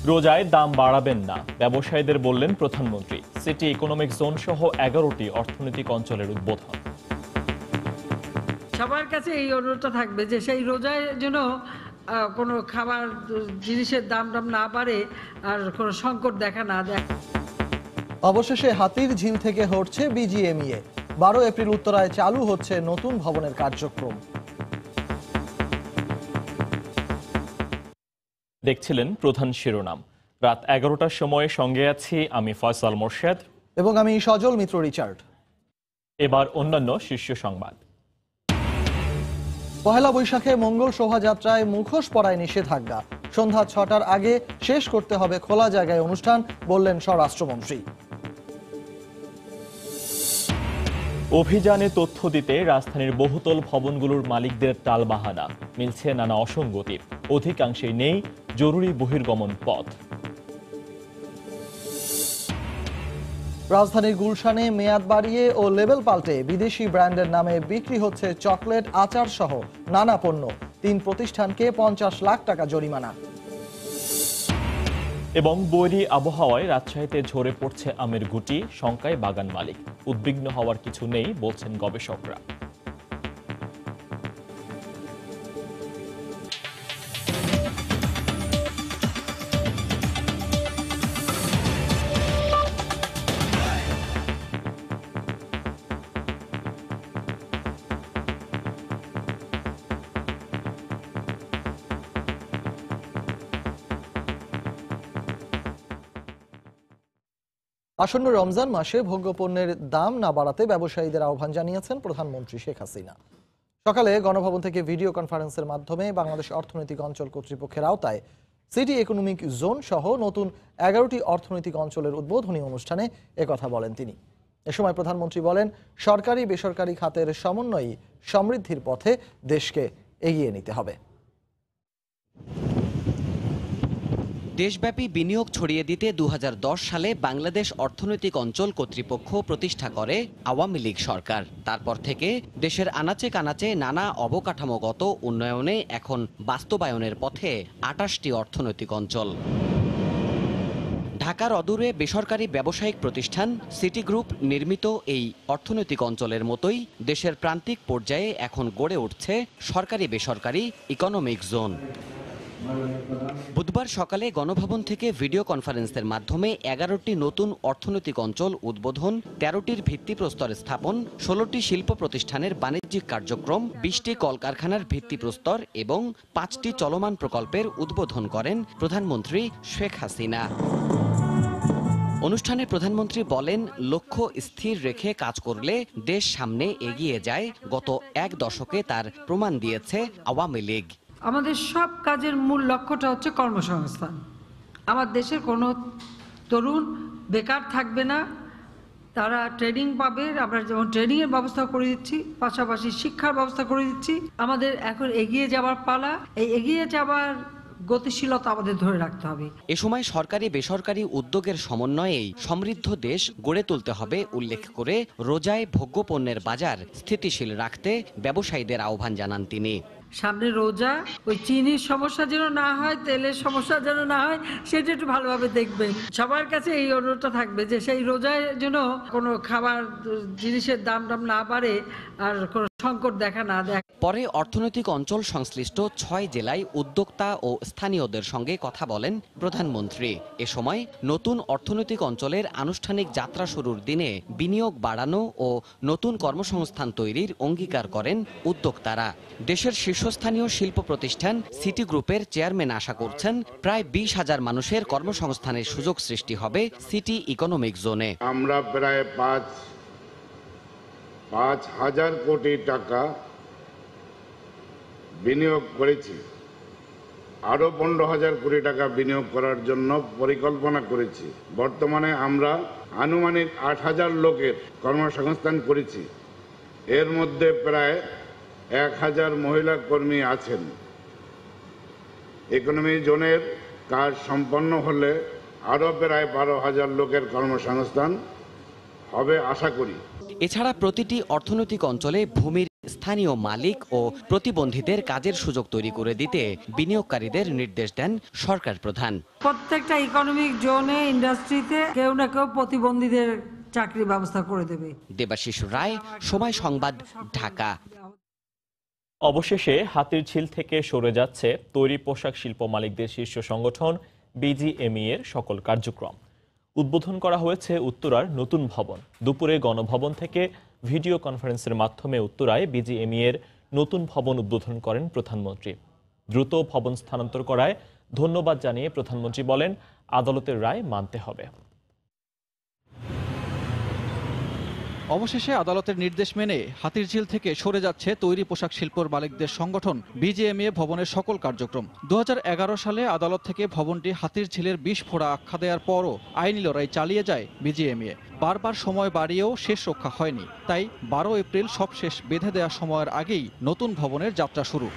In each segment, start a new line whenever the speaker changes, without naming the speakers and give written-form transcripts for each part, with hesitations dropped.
রোজায় দাম বাড়াবেন না, ব্যবসায়ীদের বললেন প্রধানমন্ত্রী। সিটি ইকোনমিক জোন সহ 11টি অর্থনৈতিক অঞ্চলের উদ্বোধন।
সবার কাছে এই অনুরোধটা থাকবে যে সেই রোজায় যেন কোনো খাবার জিনিসের দাম না বাড়ে আর কোনো সংকট দেখা না দেয়।
অবশেষে হাতির ঝিল থেকে হচ্ছে বিজিএমইএ। 12 এপ্রিল উত্তরায় চালু হচ্ছে নতুন ভবনের কার্যক্রম।
দেখছিলেন প্রধান শিরোনাম। রাত 11টার সময় সঙ্গে আছি আমি ফয়সাল মোর্শেদ
এবং আমি সজল মিত্র রিচার্ড।
এবার অন্যান্য শীর্ষ সংবাদ।
পহেলা বৈশাখে মঙ্গল শোভাযাত্রায় মুখোশ পরায় নিষেধাজ্ঞা। সন্ধ্যা 6টার আগে শেষ করতে হবে খোলা জায়গায় অনুষ্ঠান, বললেন স্বরাষ্ট্রমন্ত্রী।
অভিযানে তথ্য দিতে রাজধানীর বহুতল ভবনগুলোর মালিকদের টালবাহানা, মিলছে নানা অসঙ্গতি। অধিকাংশেই নেই জরুরি বহির্গমন পথ।
রাজধানীর গুলশানে মেয়াদ বাড়িয়ে ও লেবেল পাল্টে বিদেশি ব্র্যান্ডের নামে বিক্রি হচ্ছে চকলেট, আচার সহ নানা পণ্য। 3 প্রতিষ্ঠানকে 50 লাখ টাকা জরিমানা।
এবং বৈরী আবহাওয়ায় রাজশাহীতে ঝরে পড়ছে আমের গুটি, শঙ্কায় বাগান মালিক। উদ্বিগ্ন হওয়ার কিছু নেই বলছেন গবেষকরা।
আসন্ন রমজান মাসে ভোগ্যপণ্যের দাম না বাড়াতে ব্যবসায়ীদের আহ্বান জানিয়েছেন প্রধানমন্ত্রী শেখ হাসিনা। সকালে গণভবন থেকে ভিডিও কনফারেন্সের মাধ্যমে বাংলাদেশ অর্থনৈতিক অঞ্চল কর্তৃপক্ষের আওতায় সিটি ইকোনমিক জোন সহ নতুন 11টি অর্থনৈতিক অঞ্চলের উদ্বোধনী অনুষ্ঠানে একথা বলেন তিনি। এ সময় প্রধানমন্ত্রী বলেন, সরকারি বেসরকারি খাতের সমন্বয়ই সমৃদ্ধির পথে দেশকে এগিয়ে নিতে হবে।
দেশব্যাপী বিনিয়োগ ছড়িয়ে দিতে 2010 সালে বাংলাদেশ অর্থনৈতিক অঞ্চল কর্তৃপক্ষ প্রতিষ্ঠা করে আওয়ামী লীগ সরকার। তারপর থেকে দেশের আনাচে কানাচে নানা অবকাঠামোগত উন্নয়নে এখন বাস্তবায়নের পথে 28টি অর্থনৈতিক অঞ্চল। ঢাকার অদূরে বেসরকারি ব্যবসায়িক প্রতিষ্ঠান সিটি গ্রুপ নির্মিত এই অর্থনৈতিক অঞ্চলের মতোই দেশের প্রান্তিক পর্যায়ে এখন গড়ে উঠছে সরকারি বেসরকারি ইকোনমিক জোন। বুধবার সকালে গণভবন থেকে ভিডিও কনফারেন্সের মাধ্যমে 11টি নতুন অর্থনৈতিক অঞ্চল উদ্বোধন, 13টির ভিত্তিপ্রস্তর স্থাপন, 16টি শিল্প প্রতিষ্ঠানের বাণিজ্যিক কার্যক্রম, 20টি কলকারখানার ভিত্তিপ্রস্তর এবং 5টি চলমান প্রকল্পের উদ্বোধন করেন প্রধানমন্ত্রী শেখ হাসিনা। অনুষ্ঠানে প্রধানমন্ত্রী বলেন, লক্ষ্য স্থির রেখে কাজ করলে দেশ সামনে এগিয়ে যায়। গত 1 দশকে তার প্রমাণ দিয়েছে আওয়ামী লীগ।
আমাদের সব কাজের মূল লক্ষ্যটা হচ্ছে কর্মসংস্থান। আমার দেশের কোনো তরুণ বেকার থাকবে না, তারা ট্রেনিং পাবে। আমরা যেমন ট্রেনিংয়ের ব্যবস্থা করে দিচ্ছি, পাশাপাশি শিক্ষার ব্যবস্থা করে দিচ্ছি। আমাদের এখন এগিয়ে যাওয়ার পালা। এই এগিয়ে যাওয়ার গতিশীলতা আমাদের ধরে রাখতে হবে।
এ সময় সরকারি বেসরকারি উদ্যোগের সমন্বয়েই সমৃদ্ধ দেশ গড়ে তুলতে হবে উল্লেখ করে রোজায় ভোগ্যপণ্যের বাজার স্থিতিশীল রাখতে ব্যবসায়ীদের আহ্বান জানান তিনি।
সামনে রোজা, ওই চিনির সমস্যা যেন না হয়, তেলের সমস্যা যেন না হয়, সেটা একটু ভালোভাবে দেখবেন। সবার কাছে এই অনুরোধটা থাকবে যে সেই রোজায় যেন কোনো খাবার জিনিসের দাম না বাড়ে আর কোনো সংকট দেখা না দেয়।
পরে অর্থনৈতিক অঞ্চল সংশ্লিষ্ট 6 জেলায় উদ্যোক্তা ও স্থানীয়দের সঙ্গে কথা বলেন প্রধানমন্ত্রী। এ সময় নতুন অর্থনৈতিক অঞ্চলের আনুষ্ঠানিক যাত্রা শুরুর দিনে বিনিয়োগ বাড়ানো ও নতুন কর্মসংস্থান তৈরির অঙ্গীকার করেন উদ্যোক্তারা। দেশের শীর্ষস্থানীয় শিল্প প্রতিষ্ঠান সিটি গ্রুপের চেয়ারম্যান আশা করছেন, প্রায় 20,000 মানুষের কর্মসংস্থানের সুযোগ সৃষ্টি হবে সিটি ইকোনমিক জোনে।
আমরা প্রায় 5,000 কোটি টাকা বিনিয়োগ করেছি। আরও 15,000 কোটি টাকা বিনিয়োগ করার জন্য পরিকল্পনা করেছি। বর্তমানে আমরা আনুমানিক 8,000 লোকের কর্মসংস্থান করেছি। এর মধ্যে প্রায় 1,000 মহিলা কর্মী আছেন। ইকোনমি জোনের কাজ সম্পন্ন হলে আরও প্রায় 12,000 লোকের কর্মসংস্থান হবে আশা করি।
এছাড়া প্রতিটি অর্থনৈতিক অঞ্চলে ভূমির স্থানীয় মালিক ও প্রতিবন্ধীদের কাজের সুযোগ তৈরি করে দিতে বিনিয়োগকারীদের নির্দেশ দেন সরকার প্রধান।
প্রত্যেকটা ইকোনমিক জোনে ইন্ডাস্ট্রিতে কেউ না কেউ প্রতিবন্ধীদের চাকরি ব্যবস্থা করে দেবে।
দেবাশিস রায়, সময় সংবাদ, ঢাকা।
অবশেষে হাতিরঝিল থেকে সরে যাচ্ছে তৈরি পোশাক শিল্প মালিকদের শীর্ষ সংগঠন বিজিএমইএ এর সকল কার্যক্রম। উদ্বোধন করা হয়েছে উত্তরার নতুন ভবন। দুপুরে গণভবন থেকে ভিডিও কনফারেন্সের মাধ্যমে উত্তরায় বিজিএমইএ এর নতুন ভবন উদ্বোধন করেন প্রধানমন্ত্রী। দ্রুত ভবন স্থানান্তর করায় ধন্যবাদ জানিয়ে প্রধানমন্ত্রী বলেন, আদালতের রায় মানতে হবে।
অবশেষে আদালতের নির্দেশ মেনে হাতিরঝিল থেকে সরে যাচ্ছে তৈরি পোশাক শিল্পর মালিকদের সংগঠন বিজিএমইএ ভবনের সকল কার্যক্রম। 2011 সালে আদালত থেকে ভবনটি হাতিরঝিলের 20 ফোড়া আখ্যা দেওয়ার পরও আইনি লড়াই চালিয়ে যায় বিজিএমইএ। বারবার সময় বাড়িয়েও শেষ রক্ষা হয়নি, তাই 12 এপ্রিল সবশেষ বেঁধে দেওয়া সময়ের আগেই নতুন ভবনের যাত্রা শুরু।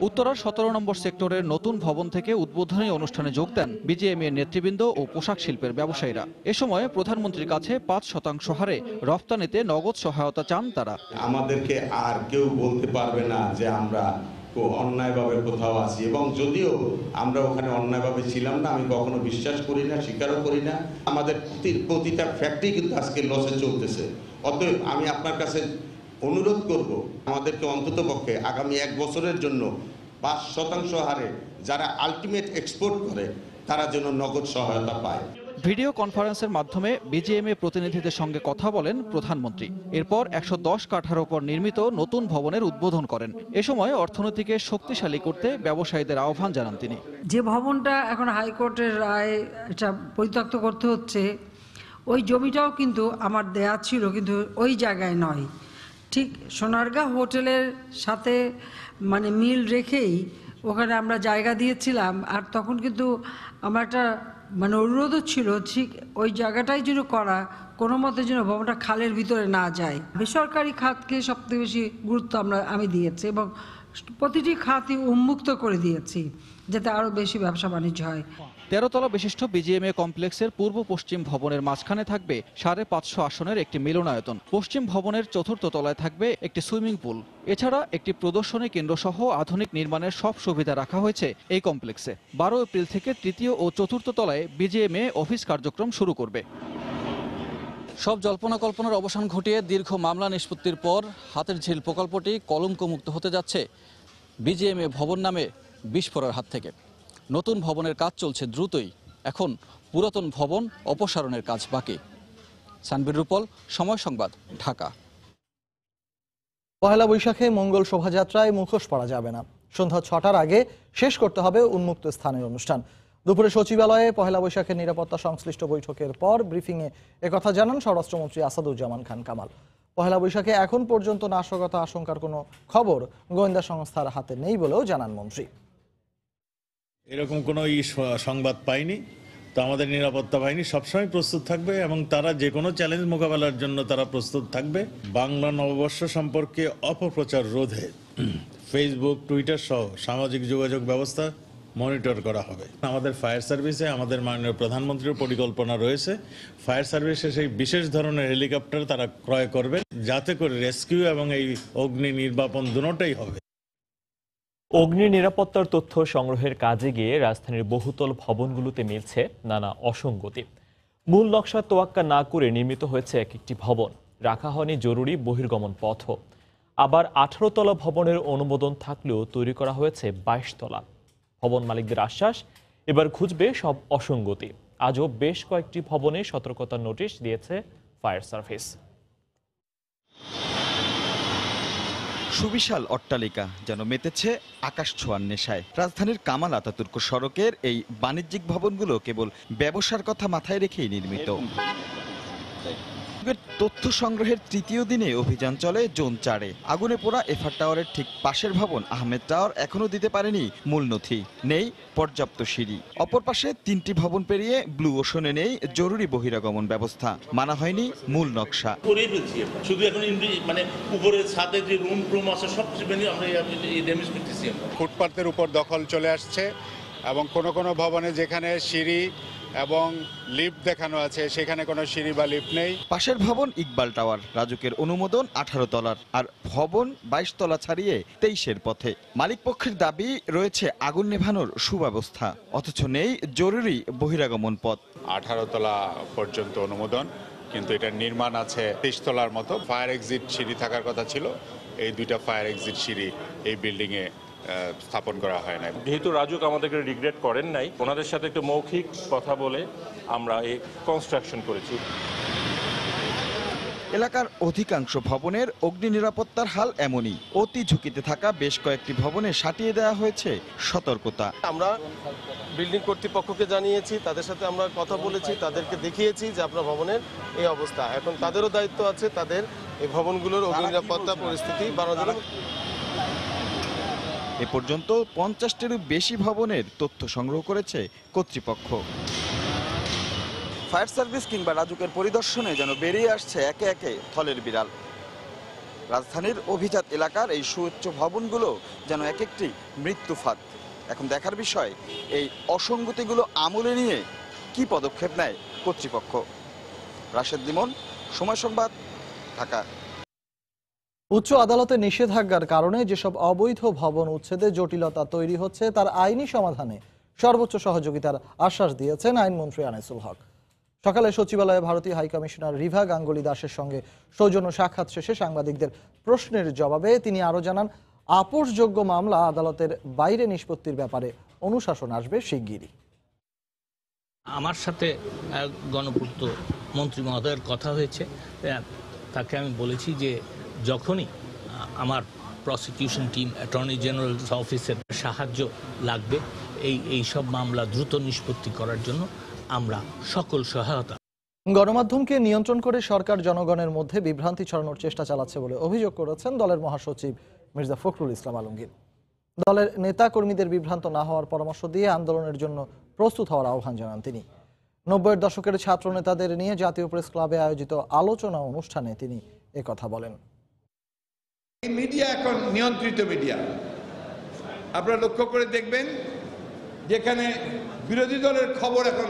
উত্তরার 17 নম্বর সেক্টরের নতুন ভবন থেকে উদ্বোধনী অনুষ্ঠানে যোগ দেন বিজিএমইএ নেতৃবৃন্দ ও পোশাক শিল্পের ব্যবসায়ীরা। এ সময় প্রধানমন্ত্রীর কাছে 5% হারে রফতানিতে নগদ সহায়তা চান তারা।
আমাদেরকে আর কেউ বলতে পারবে না যে আমরা অন্যায়ভাবে কোথাও আছি, এবং যদিও আমরা ওখানে অন্যায়ভাবে ছিলাম না, আমি কখনো বিশ্বাস করি না, স্বীকারও করি না। আমাদের প্রতিটা ফ্যাক্টরি কিন্তু আজকে লসে চলতেছে। অতএব আমি আপনার কাছে অনুরোধ করব, আমাদেরকে অন্ততপক্ষে আগামী 1 বছরের জন্য 5% হারে যারা আলটিমেট এক্সপোর্ট করে তারা যেন নগদ সহায়তা পায়।
ভিডিও কনফারেন্সের মাধ্যমে বিজিএমইএ প্রতিনিধিদের সঙ্গে কথা বলেন প্রধানমন্ত্রী। এরপর 110 কাঠার ওপর নির্মিত নতুন ভবনের উদ্বোধন করেন। এ সময় অর্থনীতিকে শক্তিশালী করতে ব্যবসায়ীদের আহ্বান জানান তিনি।
যে ভবনটা এখন হাইকোর্টের রায় এটা পরিত্যক্ত করতে হচ্ছে, ওই জমিটাও কিন্তু আমার দেয়া ছিল, কিন্তু ওই জায়গায় নয়। ঠিক সোনারগাঁ হোটেলের সাথে মিল রেখেই ওখানে আমরা জায়গা দিয়েছিলাম। আর তখন কিন্তু আমার একটা অনুরোধও ছিল ঠিক ওই জায়গাটাই যেন করা, কোনো মতে যেন ভবনটা খালের ভিতরে না যায়। বেসরকারি খাতকে সবথেকে বেশি গুরুত্ব আমি দিয়েছি এবং প্রতিটি খাতই উন্মুক্ত করে দিয়েছি যাতে আরও বেশি ব্যবসা বাণিজ্য হয়।
13 তলা বিশিষ্ট বিজিএমইএ কমপ্লেক্সের পূর্ব পশ্চিম ভবনের মাঝখানে থাকবে 550 আসনের একটি মিলনায়তন। পশ্চিম ভবনের 4র্থ তলায় থাকবে একটি সুইমিং পুল। এছাড়া একটি প্রদর্শনী কেন্দ্র সহ আধুনিক নির্মাণের সব সুবিধা রাখা হয়েছে এই কমপ্লেক্সে। 12 এপ্রিল থেকে 3য় ও 4র্থ তলায় বিজিএমইএ অফিস কার্যক্রম শুরু করবে। সব জল্পনা কল্পনার অবসান ঘটিয়ে দীর্ঘ মামলা নিষ্পত্তির পর হাতিরঝিল প্রকল্পটি কলঙ্কমুক্ত হতে যাচ্ছে বিজিএমইএ ভবন নামে বিস্ফোরণের হাত থেকে। নতুন ভবনের কাজ চলছে দ্রুতই, এখন পুরাতন ভবন অপসারণের কাজ বাকি। সানবীর রূপল, সময় সংবাদ, ঢাকা।
পহেলা বৈশাখে মঙ্গল শোভাযাত্রায় মুখোশ পরা যাবে না। সন্ধ্যা 6টার আগে শেষ করতে হবে উন্মুক্ত স্থানের অনুষ্ঠান। দুপুরে সচিবালয়ে পহেলা বৈশাখের নিরাপত্তা সংশ্লিষ্ট বৈঠকের পর ব্রিফিংয়ে একথা জানান স্বরাষ্ট্রমন্ত্রী আসাদুজ্জামান খান কামাল। পহেলা বৈশাখে এখন পর্যন্ত নাশকতা আশঙ্কার কোনো খবর গোয়েন্দা সংস্থার হাতে নেই বলেও জানান মন্ত্রী।
এরকম কোনো সংবাদ পাইনি। তো আমাদের নিরাপত্তা বাহিনী সবসময় প্রস্তুত থাকবে এবং তারা যে কোনো চ্যালেঞ্জ মোকাবেলার জন্য তারা প্রস্তুত থাকবে। বাংলা নববর্ষ সম্পর্কে অপপ্রচার রোধে ফেসবুক, টুইটার সহ সামাজিক যোগাযোগ ব্যবস্থা মনিটর করা হবে। আমাদের ফায়ার সার্ভিসে আমাদের মাননীয় প্রধানমন্ত্রীর পরিকল্পনা রয়েছে, ফায়ার সার্ভিসে সেই বিশেষ ধরনের হেলিকপ্টার তারা ক্রয় করবে যাতে করে রেস্কিউ এবং এই অগ্নি নির্বাপন দুটোই হবে।
অগ্নি নিরাপত্তার তথ্য সংগ্রহের কাজে গিয়ে রাজধানীর বহুতল ভবনগুলোতে মিলছে নানা অসঙ্গতি। মূল নকশা তোয়াক্কা না করে নির্মিত হয়েছে একটি ভবন, রাখা হয়নি জরুরি বহির্গমন পথও। আবার 18 তলা ভবনের অনুমোদন থাকলেও তৈরি করা হয়েছে 22 তলা। ভবন মালিকদের আশ্বাস, এবার খুঁজবে সব অসঙ্গতি। আজও বেশ কয়েকটি ভবনে সতর্কতার নোটিশ দিয়েছে ফায়ার সার্ভিস।
সুবিশাল অট্টালিকা যেন মেতেছে আকাশ ছোঁয়ার নেশায়। রাজধানীর কামাল আতাতুর্ক সড়কের এই বাণিজ্যিক ভবনগুলো কেবল ব্যবসার কথা মাথায় রেখেই নির্মিত। তথ্য সংগ্রহের তৃতীয় দিনে অভিযান চলে জোন 4-এ। আগুনে পোড়া এফআর টাওয়ারের ঠিক পাশের ভবন আহমেদ টাওয়ার এখনো দিতে পারেনি মূল নথি, নেই পর্যাপ্ত সিঁড়ি। অপর পাশে 3টি ভবন পেরিয়ে ব্লু ওশনে নেই জরুরি বহিরাগমন ব্যবস্থা, মানা হয়নি মূল নকশা।
শুধু এখন উপরের ছাদে যে রুম আছে সব আমরা ড্যামেজ করতেছি।
ফুটপাতের উপর দখল চলে আসছে এবং কোনো ভবনে যেখানে সিঁড়ি এবং লিফট দেখানো আছে, সেখানে কোনো সিঁড়ি বা লিফট নেই।
পাশের ভবন ইকবাল টাওয়ার, রাজুকের অনুমোদন 18 তলার, আর ভবন 22 তলা ছাড়িয়ে 23-এর পথে। মালিকপক্ষের দাবি রয়েছে আগুন নেভানোর সুব্যবস্থা, অথচ নেই জরুরি বহিরাগমন পথ।
18 তলা পর্যন্ত অনুমোদন, কিন্তু এটার নির্মাণ আছে 23 তলার মতো। ফায়ার এক্সিট সিঁড়ি থাকার কথা ছিল, এই দুইটা ফায়ার এক্সিট সিঁড়ি এই বিল্ডিংয়ে স্থাপন করা হয় না।
যেহেতু রাজুক আমাদেরকে রিগ্রেট করেন নাই, ওনাদের সাথে একটু মৌখিক কথা বলে আমরা এই কনস্ট্রাকশন করেছি।
এলাকার অধিকাংশ ভবনের অগ্নি নিরাপত্তার হাল এমনই। অতি ঝুঁকিতে থাকা বেশ কয়েকটি ভবনে সাটিয়ে দেওয়া হয়েছে সতর্কতা।
আমরা বিল্ডিং কর্তৃপক্ষকে জানিয়েছি, তাদের সাথে আমরা কথা বলেছি, তাদেরকে দেখিয়েছি যে আপনার ভবনের এই অবস্থা। এখন তাদেরও দায়িত্ব আছে তাদের এই ভবনগুলোর অগ্নি নিরাপত্তা পরিস্থিতি বাড়ানোর।
এ পর্যন্ত 50-টিরও বেশি ভবনের তথ্য সংগ্রহ করেছে কর্তৃপক্ষ। ফায়ার সার্ভিস কিংবা রাজুকের পরিদর্শনে যেন বেরিয়ে আসছে একে একে থলের বিড়াল। রাজধানীর অভিজাত এলাকার এই সুউচ্চ ভবনগুলো যেন এক একটি মৃত্যু ফাঁদ। এখন দেখার বিষয় এই অসঙ্গতিগুলো আমলে নিয়ে কি পদক্ষেপ নেয় কর্তৃপক্ষ। রাশেদ লিমন, সময় সংবাদ, ঢাকা।
উচ্চ আদালতের নিষেধাজ্ঞার কারণে যেসব অবৈধ ভবন উচ্ছেদে জটিলতা তৈরি হচ্ছে তার আইনি সমাধানে সর্বোচ্চ সহযোগিতার আশ্বাস দিয়েছেন আইনমন্ত্রী আনিসুল হক। সকালে সচিবালয়ে ভারতীয় হাইকমিশনার রিভা গাঙ্গুলি দাসের সঙ্গে সৌজন্য সাক্ষাৎ শেষে সাংবাদিকদের প্রশ্নের জবাবে তিনি আরও জানান, আপোষযোগ্য মামলা আদালতের বাইরে নিষ্পত্তির ব্যাপারে অনুশাসন আসবে শিগগিরই।
আমার সাথে গণপূর্ত মন্ত্রী মহোদয়ের কথা হয়েছে, তাকে আমি বলেছি যে যখনই আমার প্রসিকিউশন টিম, অ্যাটর্নি জেনারেল অফিসের সাহায্য লাগবে এই সব মামলা দ্রুত নিষ্পত্তি করার জন্য আমরা সকল সহায়তা।
গণমাধ্যমকে নিয়ন্ত্রণ করে সরকার জনগণের মধ্যে বিভ্রান্তি ছড়ানোর চেষ্টা চালাচ্ছে বলে অভিযোগ করেছেন দলের মহাসচিব মির্জা ফখরুল ইসলাম আলমগীর। দলের নেতা কর্মীদের বিভ্রান্ত না হওয়ার পরামর্শ দিয়ে আন্দোলনের জন্য প্রস্তুত হওয়ার আহ্বান জানান তিনি। 90-এর দশকের ছাত্র নেতাদের নিয়ে জাতীয় প্রেস ক্লাবে আয়োজিত আলোচনা অনুষ্ঠানে তিনি একথা বলেন।
এই মিডিয়া এখন নিয়ন্ত্রিত মিডিয়া। আপনারা লক্ষ্য করে দেখবেন যেখানে বিরোধী দলের খবর এখন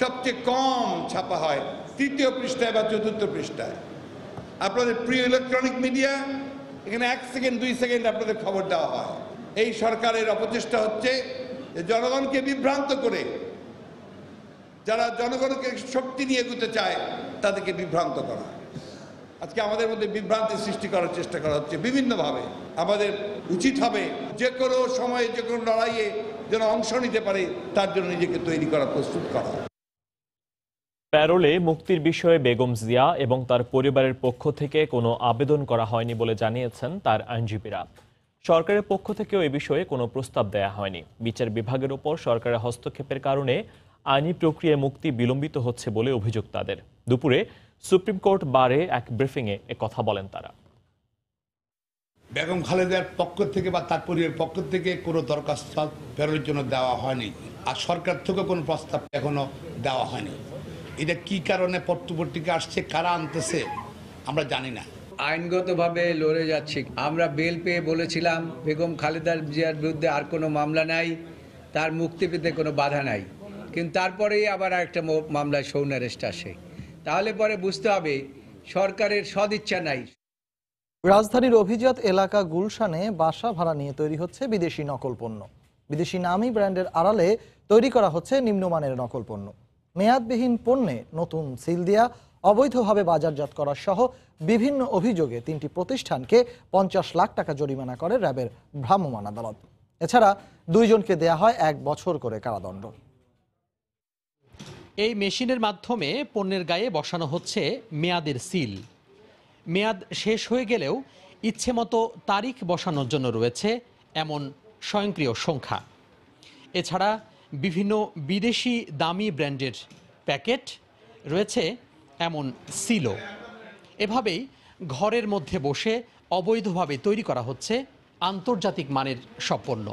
সবচেয়ে কম ছাপা হয় 3য় পৃষ্ঠায় বা 4র্থ পৃষ্ঠায়। আপনাদের প্রিয় ইলেকট্রনিক মিডিয়া, এখানে 1 সেকেন্ড 2 সেকেন্ড আপনাদের খবর দেওয়া হয়। এই সরকারের অপচেষ্টা হচ্ছে যে জনগণকে বিভ্রান্ত করে, যারা জনগণকে শক্তি নিয়ে এগোতে চায় তাদেরকে বিভ্রান্ত করা। আজকে আমাদের মধ্যে বিভ্রান্তি সৃষ্টি করার চেষ্টা করা হচ্ছে বিভিন্নভাবে। আমাদের উচিত হবে যে কোনো সময়ে যে কোনো লড়াইয়ে যেন অংশ নিতে পারে তার জন্য নিজেকে তৈরি করা, প্রস্তুত করা।
প্যারোলে মুক্তির বিষয়ে বেগম জিয়া এবং তার পরিবারের পক্ষ থেকে কোনো আবেদন করা হয়নি বলে জানিয়েছেন তার আইনজীবীরা। সরকারের পক্ষ থেকেও এ বিষয়ে কোনো প্রস্তাব দেয়া হয়নি। বিচার বিভাগের উপর সরকারের হস্তক্ষেপের কারণে আইনি প্রক্রিয়ায় মুক্তি বিলম্বিত হচ্ছে বলে অভিযোগ তাদের। দুপুরে সুপ্রিম কোর্ট বারে এক ব্রিফিংয়ে কথা বলেন তারা।
বেগম খালেদার পক্ষ থেকে বা তার পরিবারের পক্ষ থেকে কোনো দরখাস্ত প্যারোলের জন্য দেওয়া হয়নি, আর সরকার থেকে কোনো প্রস্তাব এখনো দেওয়া হয়নি। এটা কি কারণে পত্রপত্রিকা আসছে, কারা আনতেছে আমরা জানি না।
আইনগতভাবে লড়ে যাচ্ছি। আমরা বেল পেয়ে বলেছিলাম বেগম খালেদা জিয়ার বিরুদ্ধে আর কোনো মামলা নাই, তার মুক্তি পেতে কোনো বাধা নাই, কিন্তু তারপরেই আবার একটা মামলায় সৌন অ্যারেস্ট আসে। তাহলে পরে বুঝতে হবে সরকারের সদিচ্ছা নাই।
রাজধানীর অভিজাত এলাকা গুলশানে বাসা ভাড়া নিয়ে তৈরি হচ্ছে বিদেশি নকল পণ্য। বিদেশি নামী ব্র্যান্ডের আড়ালে তৈরি করা হচ্ছে নিম্নমানের নকল পণ্য। মেয়াদবিহীন পণ্যে নতুন সিল দেয়া, অবৈধভাবে বাজারজাত করা সহ বিভিন্ন অভিযোগে 3টি প্রতিষ্ঠানকে 50 লাখ টাকা জরিমানা করে র্যাবের ভ্রাম্যমাণ আদালত। এছাড়া 2 জনকে দেয়া হয় 1 বছর করে কারাদণ্ড।
এই মেশিনের মাধ্যমে পণ্যের গায়ে বসানো হচ্ছে মেয়াদের সিল। মেয়াদ শেষ হয়ে গেলেও ইচ্ছেমতো তারিখ বসানোর জন্য রয়েছে এমন স্বয়ংক্রিয় সংখ্যা। এছাড়া বিভিন্ন বিদেশি দামি ব্র্যান্ডের প্যাকেট রয়েছে এমন সিলও। এভাবেই ঘরের মধ্যে বসে অবৈধভাবে তৈরি করা হচ্ছে আন্তর্জাতিক মানের সব পণ্য।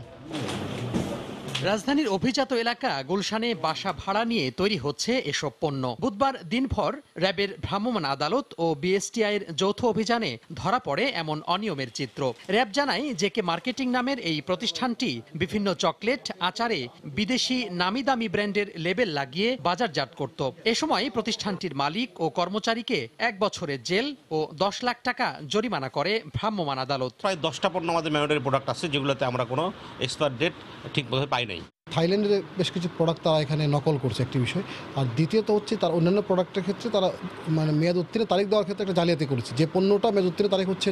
রাজধানীর অভিজাত এলাকা গুলশানে বাসা ভাড়া নিয়ে তৈরি হচ্ছে এসব পণ্য। বুধবার দিনভর র্যাবের ভ্রাম্যমাণ আদালত ও বিএসটিআই এর যৌথ অভিযানে ধরা পড়ে এমন অনিয়মের চিত্র। র্যাব জানায় জেকে মার্কেটিং নামের এই প্রতিষ্ঠানটি বিভিন্ন চকলেট, আচারে বিদেশি নামি দামি ব্র্যান্ডের লেবেল লাগিয়ে বাজারজাত করত। এ সময় প্রতিষ্ঠানটির মালিক ও কর্মচারীকে 1 বছরের জেল ও 10 লাখ টাকা জরিমানা করে ভ্রাম্যমাণ আদালত।
প্রায় 10টা পণ্য আমাদের ম্যানুয়ারি প্রোডাক্ট আছে যেগুলোতে আমরা কোনো এক্সপায়ার ডেট ঠিকভাবে পাই নাই।
থাইল্যান্ডের বেশ কিছু প্রোডাক্ট তারা এখানে নকল করছে একটি বিষয়, আর দ্বিতীয়ত হচ্ছে তার অন্যান্য প্রোডাক্টের ক্ষেত্রে তারা মেয়াদ উত্তীর্ণের তারিখ দেওয়ার ক্ষেত্রে একটা জালিয়াতি করেছে। যে পণ্যটা মেয়াদ উত্তীর্ণের তারিখ হচ্ছে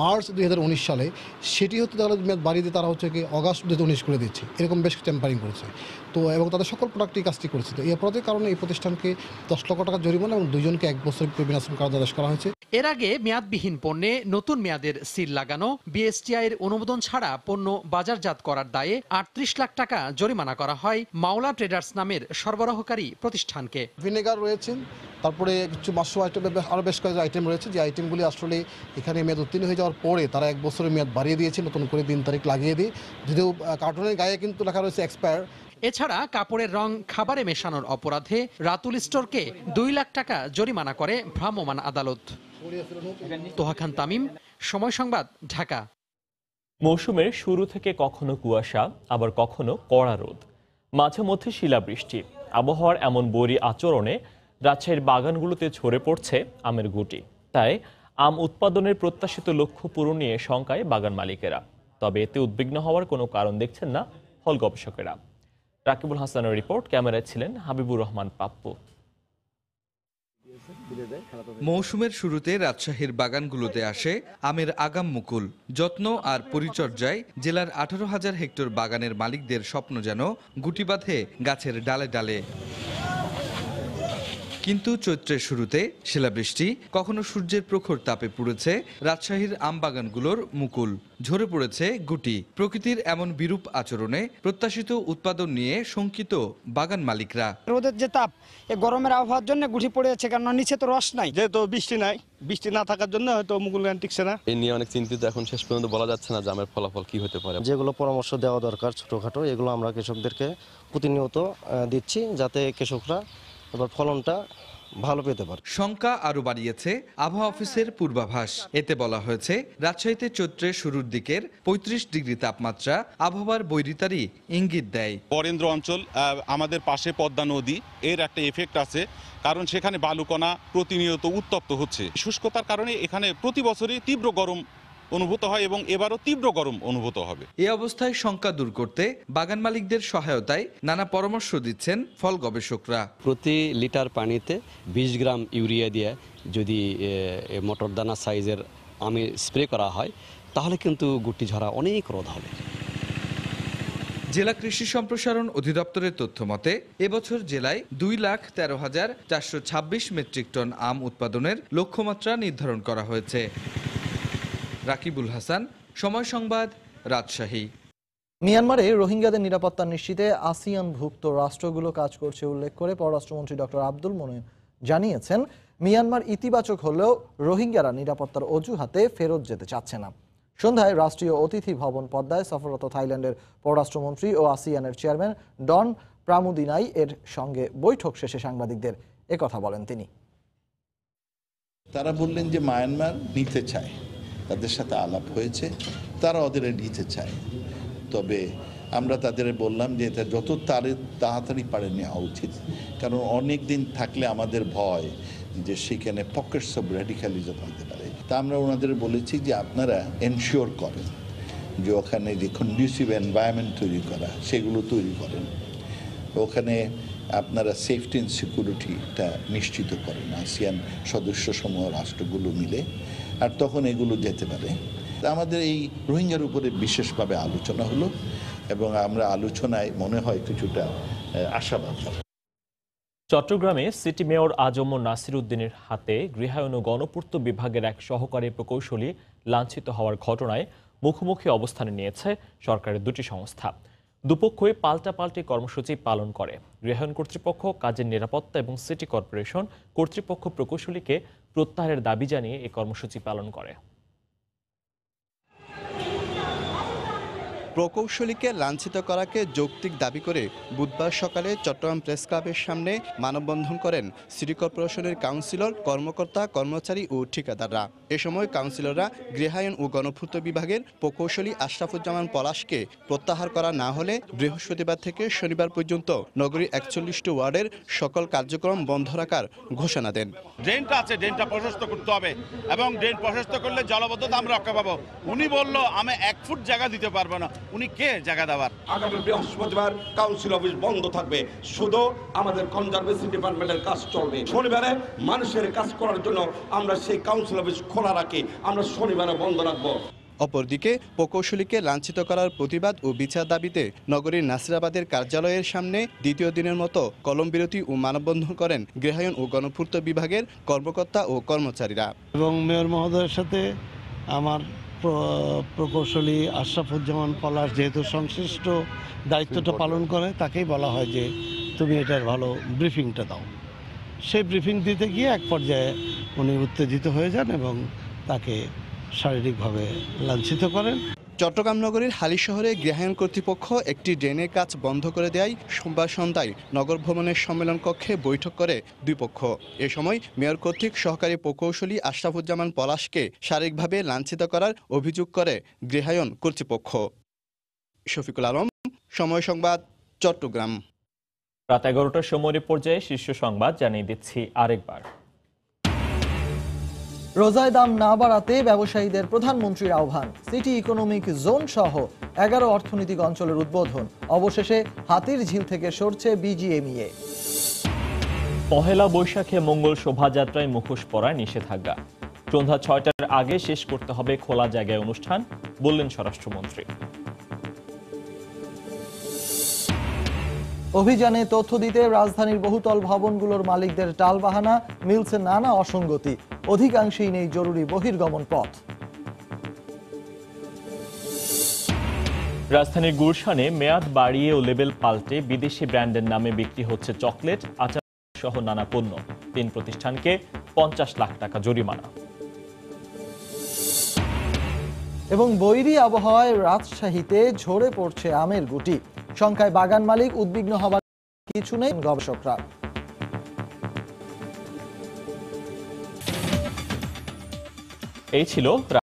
মার্চ 2019 সালে, সেটি হচ্ছে তারা মেয়াদ বাড়িয়ে দিয়ে তারা হচ্ছে কি অগাস্ট 2019 করে দিচ্ছে, এরকম বেশ টেম্পারিং করেছে। তো এবং তাদের সকল প্রোডাক্টই কাজটি করেছে। তো এই অপরাধের কারণে এই প্রতিষ্ঠানকে 10 লক্ষ টাকা জরিমানা এবং 2 জনকে 1 বছর বিনাশ্রম কারাদণ্ড করা হয়েছে।
এর আগে মেয়াদবিহীন পণ্যে নতুন মেয়াদের সিল লাগানো, বিএসটিআই এর অনুমোদন ছাড়া পণ্য বাজারজাত করার দায়ে 38 লাখ টাকা জরিমানা করা হয় মাওলা ট্রেডার্স নামের সরবরাহকারী প্রতিষ্ঠানকে।
ভিনেগার রয়েছেন, তারপরে কিছু মাশরুম আইটেম, আরও বেশ কয়েকটা আইটেম রয়েছে যে আইটেমগুলি আসলে এখানে মেয়াদ উত্তীর্ণ হয়ে যাওয়ার পরে তারা 1 বছরের মেয়াদ বাড়িয়ে দিয়েছে, নতুন করে দিন তারিখ লাগিয়ে দিয়ে, যদিও কার্টুনের গায়ে কিন্তু লেখা রয়েছে এক্সপায়ার।
এছাড়া কাপড়ের রং খাবারে মেশানোর অপরাধে রাতুল স্টোরকে 2 লাখ টাকা জরিমানা করে ভ্রাম্যমাণ আদালত। তোহা খান তামিম, সময় সংবাদ, ঢাকা।
মৌসুমের শুরু থেকে কখনো কুয়াশা, আবার কখনো কড়া রোদ, মাঝে মধ্যে শিলাবৃষ্টি। আবহাওয়ার এমন বৈরী আচরণে রাজশাহীর বাগানগুলোতে ঝরে পড়ছে আমের গুটি। তাই আম উৎপাদনের প্রত্যাশিত লক্ষ্য পূরণ নিয়ে শঙ্কায় বাগান মালিকেরা। তবে এতে উদ্বিগ্ন হওয়ার কোনো কারণ দেখছেন না ফল গবেষকেরা। রাকিবুল হাসানের রিপোর্ট, ক্যামেরায় ছিলেন হাবিবুর রহমান পাপ্পু।
মৌসুমের শুরুতে রাজশাহীর বাগানগুলোতে আসে আমের আগাম মুকুল। যত্ন আর পরিচর্যায় জেলার 18,000 হেক্টর বাগানের মালিকদের স্বপ্ন যেন গুটি বাঁধে গাছের ডালে ডালে। কিন্তু চৈত্রের শুরুতে শিলাবৃষ্টি, কখনো সূর্যের প্রখর তাপে পুড়েছে রাজশাহীর আম বাগানগুলোর মুকুল, ঝরে পড়েছে গুটি। প্রকৃতির এমন বিরূপ আচরণে প্রত্যাশিত উৎপাদন নিয়ে শঙ্কিত বাগান মালিকরা।
রোদের যে তাপ, এই গরমের আবহাওয়ার জন্য গুটি পড়ে যাচ্ছে, কারণ নিচে তো রস নাই, যেহেতু বৃষ্টি নাই, বৃষ্টি না থাকার জন্য হয়তো মুকুল গান টিকছে না।
এই নিয়ে অনেক চিন্তিত, এখন শেষ পর্যন্ত বলা যাচ্ছে না যে আমের ফলাফল কি হতে পারে।
যেগুলো পরামর্শ দেওয়া দরকার ছোটখাটো, এগুলো আমরা কৃষকদেরকে প্রতিনিয়ত দিচ্ছি, যাতে কৃষকরা এবার ফলনটা ভালো পেতে পারে।
শঙ্কা আরো বাড়িয়েছে আবহাওয়া অফিসের পূর্বাভাস। এতে বলা হয়েছে রাজশাহীতে চৈত্রের শুরুর দিকের 35 ডিগ্রি তাপমাত্রা আবহাওয়ার বৈরিতারই ইঙ্গিত দেয়।
বরেন্দ্র অঞ্চল, আমাদের পাশে পদ্মা নদী, এর একটা এফেক্ট আছে, কারণ সেখানে বালুকণা প্রতিনিয়ত উত্তপ্ত হচ্ছে। শুষ্কতার কারণে এখানে প্রতি বছরই তীব্র গরম অনুভূত হয় এবং এবারও তীব্র গরম অনুভূত হবে।
এই অবস্থায় শঙ্কা দূর করতে বাগান মালিকদের সহায়তায় নানা পরামর্শ দিচ্ছেন ফল গবেষকরা।
প্রতি লিটার পানিতে 20 গ্রাম ইউরিয়া দিয়ে যদি মটর দানা সাইজের আমি স্প্রে করা হয়, তাহলে কিন্তু গুটি ঝরা অনেক রোধ হবে।
জেলা কৃষি সম্প্রসারণ অধিদপ্তরের তথ্য মতে এবছর জেলায় 2,13,426 মেট্রিক টন আম উৎপাদনের লক্ষ্যমাত্রা নির্ধারণ করা হয়েছে। রাকিবুল হাসান, সময় সংবাদ, রাজশাহী।
মিয়ানমারে রোহিঙ্গাদের নিরাপত্তা নিশ্চিতে আসিয়ানভুক্ত রাষ্ট্রগুলো কাজ করছে উল্লেখ করে পররাষ্ট্রমন্ত্রী ডক্টর আব্দুল মোমেন জানিয়েছেন, মিয়ানমার ইতিবাচক হলেও রোহিঙ্গারা নিরাপত্তার অজুহাতে ফেরত যেতে চাচ্ছে না। সন্ধ্যায় রাষ্ট্রীয় অতিথি ভবন পদ্মায় সফররত থাইল্যান্ডের পররাষ্ট্রমন্ত্রী ও আসিয়ানের চেয়ারম্যান ডন প্রামুদিনাই এর সঙ্গে বৈঠক শেষে সাংবাদিকদের একথা বলেন তিনি।
তারা বললেন যে মায়ানমার নিতে চায়, তাদের সাথে আলাপ হয়েছে, তারা ওদের নিতে চায়। তবে আমরা তাদের বললাম যে এটা যত তাড়াতাড়ি পারে নেওয়া উচিত, কারণ অনেক দিন থাকলে আমাদের ভয় যে সেখানে পকেটস অফ র্যাডিক্যালিজম হতে পারে। তা আমরা ওনাদের বলেছি যে আপনারা এনশিওর করেন যে ওখানে যে কন্ডিউসিভ এনভায়রনমেন্ট তৈরি করা, সেগুলো তৈরি করেন। ওখানে আপনারা সেফটি অ্যান্ড সিকিউরিটিটা নিশ্চিত করেন আসিয়ান সদস্য সমূহ রাষ্ট্রগুলো মিলে, আর তখন এগুলো যেতে পারে। আমাদের এই রোহিঙ্গার উপরে বিশেষভাবে আলোচনা হলো এবং আমরা আলোচনায় মনে হয় কিছুটা আশাবাদ।
চট্টগ্রামে সিটি মেয়র আজম নাসির উদ্দিনের হাতে গৃহায়ন ও গণপূর্ত বিভাগের এক সহকারী প্রকৌশলী লাঞ্ছিত হওয়ার ঘটনায় মুখোমুখি অবস্থানে নিয়েছে সরকারের দুটি সংস্থা। দুপক্ষই পাল্টাপাল্টি কর্মসূচি পালন করে। গৃহায়ন কর্তৃপক্ষ কাজের নিরাপত্তা এবং সিটি কর্পোরেশন কর্তৃপক্ষ প্রকৌশলীকে প্রত্যাহারের দাবি জানিয়ে এই কর্মসূচি পালন করে।
প্রকৌশলীকে লাঞ্ছিত করাকে যৌক্তিক দাবি করে বুধবার সকালে চট্টগ্রাম প্রেস ক্লাবের সামনে মানববন্ধন করেন সিটি কর্পোরেশনের কাউন্সিলর, কর্মকর্তা, কর্মচারী ও ঠিকাদাররা। এ সময় কাউন্সিলররা গৃহায়ন ও গণপূর্ত বিভাগের প্রকৌশলী আশরাফুজ্জামান পলাশকে প্রত্যাহার করা না হলে বৃহস্পতিবার থেকে শনিবার পর্যন্ত নগরীর 41টি ওয়ার্ডের সকল কার্যক্রম বন্ধ রাখার ঘোষণা দেন।
ড্রেনটা আছে, ড্রেনটা প্রশস্ত করতে হবে এবং ড্রেন প্রশস্ত করলে জলবদ্ধতা আমরা রক্ষা পাবো। উনি বলল আমি 1 ফুট জায়গা দিতে পারবো না, উনি কে জায়গা দেওয়ার?
আগামী বৃহস্পতিবার কাউন্সিল অফিস বন্ধ থাকবে, শুধু আমাদের কনজারভেশন ডিপার্টমেন্টের কাজ চলবে। শনিবারে মানুষের কাজ করার জন্য আমরা সেই কাউন্সিল অফিস খোলা রাখি, আমরা শনিবারে বন্ধ রাখবো।
অপরদিকে প্রকৌশলীকে লাঞ্ছিত করার প্রতিবাদ ও বিচার দাবিতে নগরীর নাসিরাবাদের কার্যালয়ের সামনে দ্বিতীয় দিনের মতো কলম বিরতি ও মানববন্ধন করেন গৃহায়ন ও গণপূর্ত বিভাগের কর্মকর্তা ও কর্মচারীরা।
এবং মেয়র মহোদয়ের সাথে আমার প্রকৌশলী আশরাফুজ্জামান পলাশ যেহেতু সংশ্লিষ্ট দায়িত্বটা পালন করে, তাকেই বলা হয় যে তুমি এটার ভালো ব্রিফিংটা দাও। সেই ব্রিফিং দিতে গিয়ে এক পর্যায়ে উনি উত্তেজিত হয়ে যান এবং তাকে শারীরিকভাবে লাঞ্ছিত করেন।
চট্টগ্রাম নগরীর হালি শহরে গৃহায়ন কর্তৃপক্ষ একটি ড্রেনের কাজ বন্ধ করে দেয় সোমবার সন্ধ্যায় নগর ভবনের সম্মেলন কক্ষে বৈঠক করে দুই পক্ষ। এ সময় মেয়র কর্তৃক সহকারী প্রকৌশলী আশরাফুজ্জামান পলাশকে শারীরিকভাবে লাঞ্ছিত করার অভিযোগ করে গৃহায়ন কর্তৃপক্ষ। শফিকুল আলম, সময় সংবাদ, চট্টগ্রাম।
রাত 11টার সময়ের পর্যায়ে শীর্ষ সংবাদ জানিয়ে দিচ্ছি আরেকবার।
রোজায় দাম না বাড়াতে ব্যবসায়ীদের প্রধানমন্ত্রীর আহ্বান। সিটি ইকোনমিক জোন সহ 11 অর্থনৈতিক অঞ্চলের উদ্বোধন। অবশেষে হাতির ঝিল থেকে সরছে বিজিএমইএ।
পহেলা বৈশাখে মঙ্গল শোভাযাত্রায় মুখোশ পরায় নিষেধাজ্ঞা। সন্ধ্যা 6টার আগে শেষ করতে হবে খোলা জায়গায় অনুষ্ঠান, বললেন স্বরাষ্ট্রমন্ত্রী।
অভিযানে তথ্য দিতে রাজধানীর বহুতল ভবনগুলোর মালিকদের টালবাহানা, মিলছে নানা অসঙ্গতি। অধিকাংশেই নেই জরুরি বহির্গমন পথ।
রাজধানীর গুলশানে মেয়াদ বাড়িয়ে ও লেবেল পাল্টে বিদেশি ব্র্যান্ডের নামে বিক্রি হচ্ছে চকলেট, আচার সহ নানা পণ্য। 3 প্রতিষ্ঠানকে 50 লাখ টাকা জরিমানা।
এবং বৈরী আবহাওয়ায় রাজশাহীতে ঝরে পড়ছে আমের গুটি। সংখ্যায় বাগান মালিক উদ্বিগ্ন হবার কিছু নেই গবেষকরা।
এই ছিল রাত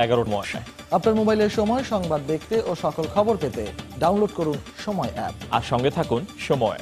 11টার মহাশয়।
আপনার মোবাইলের সময় সংবাদ দেখতে ও সকল খবর পেতে ডাউনলোড করুন সময় অ্যাপ।
আর সঙ্গে থাকুন সময়।